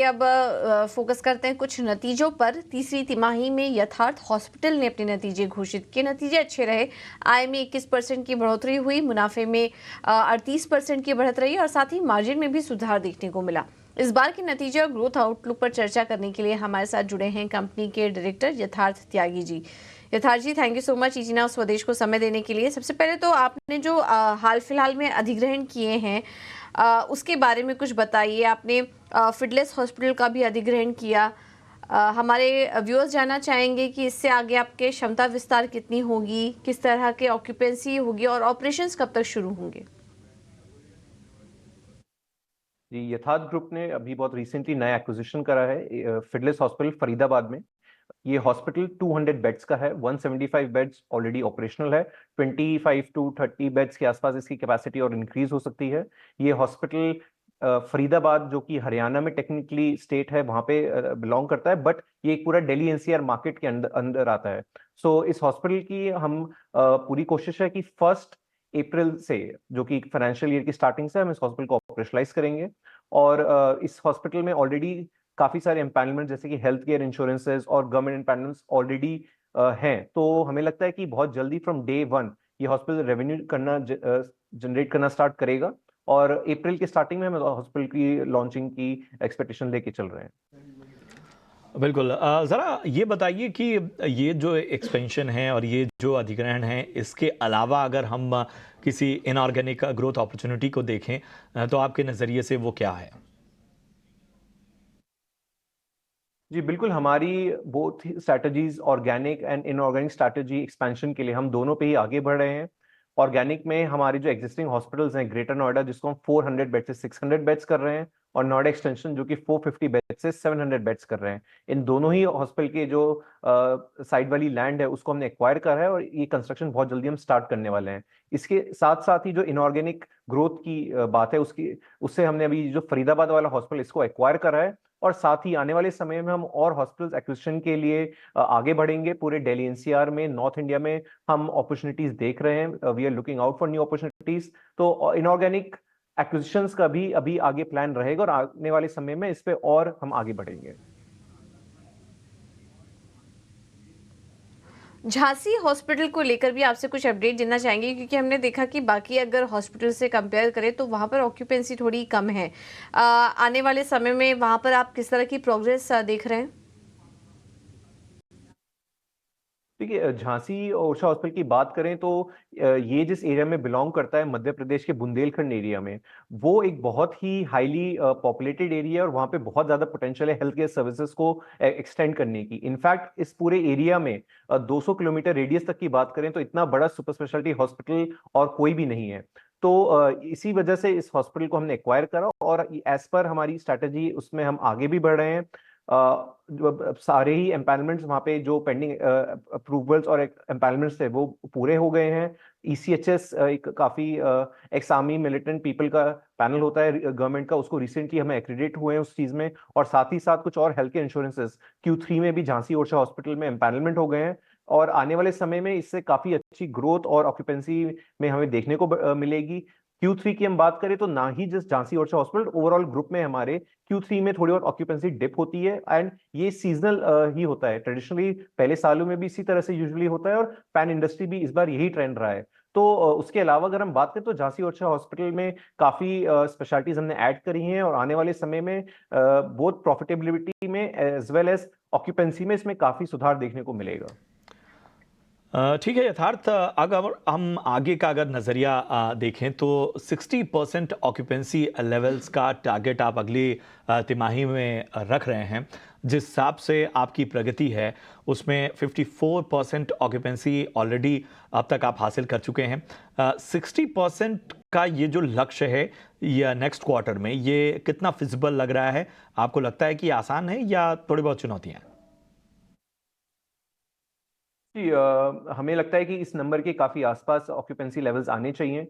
अब फोकस करते हैं कुछ नतीजों पर। तीसरी तिमाही में यथार्थ हॉस्पिटल ने अपने नतीजे घोषित किए। नतीजे अच्छे रहे। आय में 21% की बढ़ोतरी हुई, मुनाफे में 38% की बढ़त रही और साथ ही मार्जिन में भी सुधार देखने को मिला। इस बार के नतीजे और ग्रोथ आउटलुक पर चर्चा करने के लिए हमारे साथ जुड़े हैं कंपनी के डायरेक्टर यथार्थ Tyagi ji. Yatharth ji, thank you so much easy now स्वदेश को समय देने के लिए। सबसे पहले तो आपने जो हाल फिलहाल में अधिग्रहण किए हैं उसके बारे में कुछ बताइए। आपने फिडलेस हॉस्पिटल का भी अधिग्रहण किया। हमारे व्यूअर्स जानना चाहेंगे कि इससे आगे आपके क्षमता विस्तार कितनी होगी, किस तरह के ऑक्यूपेंसी होगी और ऑपरेशंस कब तक शुरू होंगे? जी, यथार्थ ग्रुप ने अभी बहुत रिसेंटली नया एक्विजिशन करा है फिडलेस हॉस्पिटल फरीदाबाद में। ये हॉस्पिटल 200 बेड्स का है। 175 बेड्स ऑलरेडी ऑपरेशनल है। 25 टू 30 बेड्स के आसपास इसकी कैपेसिटी और इंक्रीज हो सकती है। ये हॉस्पिटल फरीदाबाद, जो कि हरियाणा में टेक्निकली स्टेट है, वहां पे बिलोंग करता है, बट ये एक पूरा दिल्ली एनसीआर मार्केट के अंदर अंदर आता है। सो इस हॉस्पिटल की हम पूरी कोशिश है कि 1 अप्रैल से, जो कि फाइनेंशियल ईयर की स्टार्टिंग से, हम इस हॉस्पिटल को ऑपरेशनलाइज करेंगे। और इस हॉस्पिटल में ऑलरेडी काफी सारे एम्पैनलमेंट, जैसे कि हेल्थ केयर इंश्योरेंसेज और गवर्नमेंट एम्पैनल्स ऑलरेडी हैं। तो हमें लगता है कि बहुत जल्दी फ्रॉम डे वन ये हॉस्पिटल रेवेन्यू करना जनरेट करना स्टार्ट करेगा। और अप्रैल की स्टार्टिंग में हम हॉस्पिटल की लॉन्चिंग की एक्सपेक्टेशन लेके चल रहे हैं। बिल्कुल। ज़रा ये बताइए कि ये जो एक्सपेंशन है और ये जो अधिग्रहण है, इसके अलावा अगर हम किसी इनऑर्गेनिक ग्रोथ अपॉर्चुनिटी को देखें तो आपके नज़रिए से वो क्या है? जी बिल्कुल, हमारी both strategies, organic and inorganic strategy expansion के लिए हम दोनों पे ही आगे बढ़ रहे हैं। ऑर्गेनिक में हमारे जो एग्जिस्टिंग हॉस्पिटल्स हैं ग्रेटर नोएडा, जिसको हम 400 बेड से 600 बेड्स कर रहे हैं, और नोएडा एक्सटेंशन जो कि 450 बेड से 700 बेड्स कर रहे हैं। इन दोनों ही हॉस्पिटल के जो साइड वाली लैंड है उसको हमने एक्वायर करा है और ये कंस्ट्रक्शन बहुत जल्दी हम स्टार्ट करने वाले हैं। इसके साथ साथ ही जो इनऑर्गेनिक ग्रोथ की बात है, उसकी उससे हमने अभी जो फरीदाबाद वाला हॉस्पिटल इसको एक्वायर करा है, और साथ ही आने वाले समय में हम और हॉस्पिटल्स एक्विजिशन के लिए आगे बढ़ेंगे। पूरे दिल्ली एनसीआर में, नॉर्थ इंडिया में हम अपॉर्चुनिटीज देख रहे हैं। We are looking out for new opportunities. तो इनऑर्गेनिक एक्विजिशंस का भी अभी आगे प्लान रहेगा और आने वाले समय में इस पे और हम आगे बढ़ेंगे। झांसी हॉस्पिटल को लेकर भी आपसे कुछ अपडेट जानना चाहेंगे, क्योंकि हमने देखा कि बाकी अगर हॉस्पिटल से कंपेयर करें तो वहां पर ऑक्यूपेंसी थोड़ी कम है। आने वाले समय में वहां पर आप किस तरह की प्रोग्रेस देख रहे हैं? देखिए, झांसी ओरछा हॉस्पिटल की बात करें तो ये जिस एरिया में बिलोंग करता है, मध्य प्रदेश के बुंदेलखंड एरिया में, वो एक बहुत ही हाईली पॉपुलेटेड एरिया है और वहाँ पे बहुत ज्यादा पोटेंशियल है हेल्थ केयर सर्विसेज को एक्सटेंड करने की। इनफैक्ट इस पूरे एरिया में 200 किलोमीटर रेडियस तक की बात करें तो इतना बड़ा सुपर स्पेशलिटी हॉस्पिटल और कोई भी नहीं है। तो इसी वजह से इस हॉस्पिटल को हमने एक्वायर करा और एज पर हमारी स्ट्रैटेजी उसमें हम आगे भी बढ़ रहे हैं। सारे ही एम्पैनलमेंट्स वहाँ पे जो पेंडिंग अप्रूवल्स और एम्पैनलमेंट्स थे वो पूरे हो गए हैं। ईसीएचएस एक काफी एक्स आर्मी मिलिटेंट पीपल का पैनल होता है गवर्नमेंट का, उसको रिसेंटली हमें एक्रीडेट हुए हैं उस चीज में। और साथ ही साथ कुछ और हेल्थ केयर इंश्योरेंसेस Q3 में भी झांसी ओरछा हॉस्पिटल में एम्पैनलमेंट हो गए हैं। और आने वाले समय में इससे काफी अच्छी ग्रोथ और ऑक्यूपेंसी में हमें देखने को मिलेगी। Q3 की हम बात करें तो ना ही जिस Jhansi Orchha hospital, overall group में हमारे Q3 में थोड़ी और ऑक्यूपेंसी डिप होती है, एंड ये सीजनल ही होता है। ट्रेडिशनली पहले सालों में भी इसी तरह से यूजुअली होता है और पैन इंडस्ट्री भी इस बार यही ट्रेंड रहा है। तो उसके अलावा अगर हम बात करें तो झांसी ओरछा हॉस्पिटल में काफी स्पेशलिटीज हमने ऐड करी हैं और आने वाले समय में बोथ प्रॉफिटेबिलिटी में एज वेल एज ऑक्यूपेंसी में इसमें काफी सुधार देखने को मिलेगा। ठीक है यथार्थ, अगर हम आगे का अगर नज़रिया देखें तो 60% ऑक्यूपेंसी लेवल्स का टारगेट आप अगली तिमाही में रख रहे हैं। जिस हिसाब से आपकी प्रगति है उसमें 54% ऑक्यूपेंसी ऑलरेडी अब तक आप हासिल कर चुके हैं। 60% का ये जो लक्ष्य है या नेक्स्ट क्वार्टर में, ये कितना फिजिबल लग रहा है? आपको लगता है कि आसान है या थोड़ी बहुत चुनौतियाँ हैं? जी, हमें लगता है कि इस नंबर के काफी आसपास ऑक्यूपेंसी लेवल्स आने चाहिए,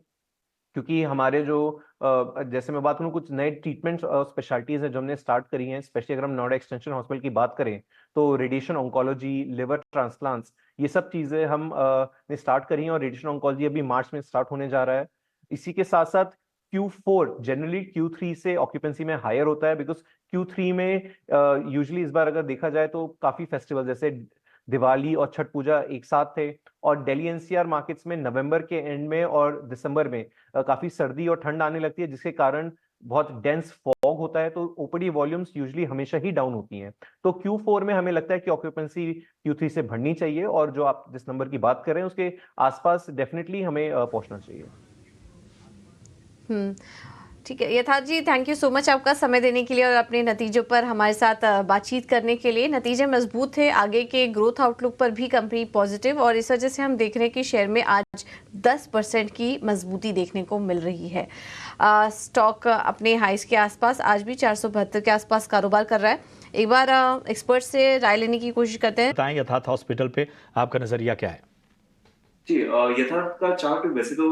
क्योंकि हमारे जो जैसे मैं बात करूँ, कुछ नए ट्रीटमेंट्स और स्पेशलिटीज हैं जो हमने स्टार्ट करी हैं। स्पेशली अगर हम नोएडा एक्सटेंशन हॉस्पिटल की बात करें तो रेडिएशन ऑन्कोलॉजी, लिवर ट्रांसप्लांट्स, ये सब चीजें हम ने स्टार्ट करी हैं और रेडिएशन ऑन्कोलॉजी अभी मार्च में स्टार्ट होने जा रहा है। इसी के साथ साथ Q4 जनरली Q3 से ऑक्यूपेंसी में हायर होता है, बिकॉज Q3 में यूजुअली इस बार अगर देखा जाए तो काफी फेस्टिवल जैसे दिवाली और छठ पूजा एक साथ थे, और दिल्ली एनसीआर मार्केट्स में नवंबर के एंड में और दिसंबर में काफी सर्दी और ठंड आने लगती है, जिसके कारण बहुत डेंस फॉग होता है, तो ओपीडी वॉल्यूम्स यूजुअली हमेशा ही डाउन होती हैं। तो Q4 में हमें लगता है कि ऑक्यूपेंसी Q3 से बढ़नी चाहिए, और जो आप जिस नंबर की बात कर रहे हैं उसके आसपास डेफिनेटली हमें पहुंचना चाहिए। हम्म, ठीक है यथार्थ ji, thank you so much आपका समय देने के लिए और अपने नतीजों पर हमारे साथ बातचीत करने के लिए। नतीजे मजबूत थे, आगे के ग्रोथ आउटलुक पर भी कंपनी पॉजिटिव, और इस वजह से हम देख रहे हैं कि शेयर में आज 10% की मजबूती देखने को मिल रही है। स्टॉक अपने हाइस के आसपास आज भी 472 के आसपास कारोबार कर रहा है। एक बार एक्सपर्ट से राय लेने की कोशिश करते हैं। बताएं यथार्थ हॉस्पिटल पे आपका नजरिया क्या है? जी यथार्थ का चार्ट वैसे तो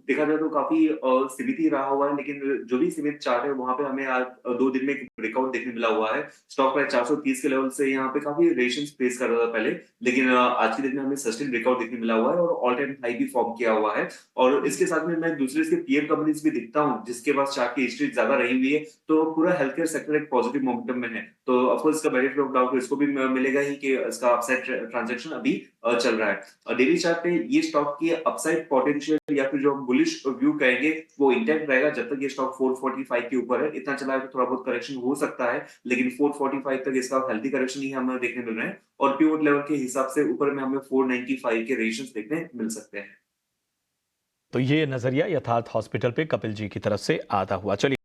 देखा जाए तो काफी सीमित ही रहा हुआ है, लेकिन जो भी सीमित चार्ट है वहां पे हमें आज 2 दिन में एक ब्रेकआउट देखने मिला हुआ है। स्टॉक प्राइस 430 के लेवल से यहाँ पे काफी रेजिस्टेंस फेस कर रहा था पहले, लेकिन आज के दिन में हमें सस्टेन ब्रेकआउट देखने मिला हुआ है और ऑल टाइम हाई भी फॉर्म किया हुआ है। और इसके साथ में मैं दूसरे इसके पीएम कंपनीज भी दिखता हूँ जिसके पास चार्ट की हिस्ट्री ज्यादा रही हुई है, तो पूरा हेल्थ केयर सेक्टर एक पॉजिटिव मोमेंटम में है। तो ऑफकोर्स इसका बेनिफिट ऑफ डाउट इसको भी मिलेगा ही कि इसका अपसाइड ट्रांजेक्शन अभी चल रहा है। डेली चार्ट पे ये स्टॉक की अपसाइड पोटेंशियल या फिर जो हम बुलिश व्यू कहेंगे वो इंटैक्ट रहेगा जब तक ये स्टॉक 445 के ऊपर है। इतना चला है तो थोड़ा बहुत करेक्शन हो सकता है, लेकिन 445 तक इसका हेल्दी करेक्शन ही हमें देखने मिल रहे हैं, और पिवट लेवल के हिसाब से ऊपर में हमें 495 के रेजिस्टेंस देखने मिल सकते हैं। तो ये नजरिया यथार्थ हॉस्पिटल पे कपिल जी की तरफ से आता हुआ। चलिए